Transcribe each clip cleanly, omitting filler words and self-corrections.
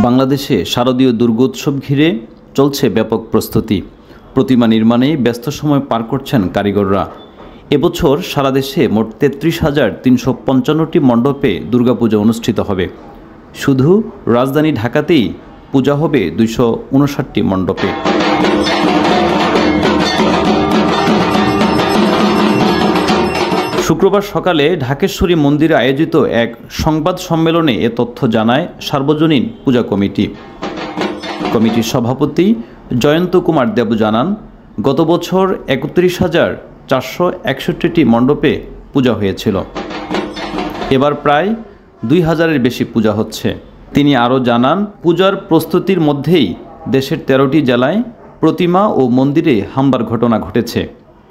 বাংলাদেশে শারদীয় দুর্গোৎসব ঘিরে চলছে ব্যাপক প্রস্তুতি। প্রতিমা নির্মাণে ব্যস্ত সময় পার করছেন কারিগররা। এবছর সারা দেশে মোট ৩৩,৩৫৫টি মণ্ডপে দুর্গাপূজা অনুষ্ঠিত হবে। শুধু রাজধানী ঢাকাতেই পূজা হবে ২৫৯টি মণ্ডপে। শুক্রবার সকালে ঢাকেশ্বরী মন্দিরে আয়োজিত এক সংবাদ সম্মেলনে এ তথ্য জানায় সার্বজনীন পূজা কমিটি। কমিটির সভাপতি জয়ন্ত কুমার দেব জানান, গত বছর ৩১,৪৬১টি মণ্ডপে পূজা হয়েছিল। এবার প্রায় ২,০০০-এর বেশি পূজা হচ্ছে। তিনি আরও জানান, পূজার প্রস্তুতির মধ্যেই দেশের ১৩টি জেলায় প্রতিমা ও মন্দিরে হামলার ঘটনা ঘটেছে।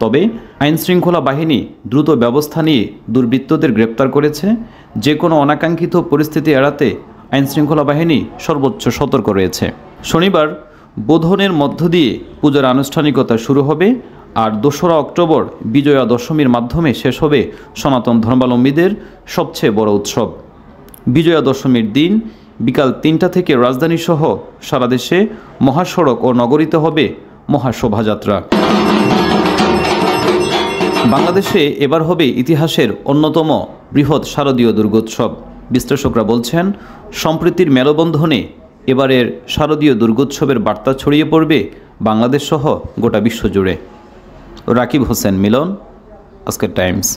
তবে আইনশৃঙ্খলা বাহিনী দ্রুত ব্যবস্থা নিয়ে দুর্বৃত্তদের গ্রেপ্তার করেছে। যে কোনো অনাকাঙ্ক্ষিত পরিস্থিতি এড়াতে আইনশৃঙ্খলা বাহিনী সর্বোচ্চ সতর্ক রয়েছে। শনিবার বোধনের মধ্য দিয়ে পূজার আনুষ্ঠানিকতা শুরু হবে, আর ২রা অক্টোবর বিজয়া দশমীর মাধ্যমে শেষ হবে সনাতন ধর্মাবলম্বীদের সবচেয়ে বড় উৎসব। বিজয়া দশমীর দিন বিকাল ৩টা থেকে রাজধানীসহ সারা দেশে মহাসড়ক ও নগরীতে হবে মহাশোভাযাত্রা। বাংলাদেশে এবার হবে ইতিহাসের অন্যতম বৃহৎ শারদীয় দুর্গোৎসব। বিশ্লেষকরা বলছেন, সম্প্রীতির মেলবন্ধনে এবারের শারদীয় দুর্গোৎসবের বার্তা ছড়িয়ে পড়বে বাংলাদেশ সহ গোটা বিশ্বজুড়ে। রাকিব হোসেন মিলন, আজকের টাইমস।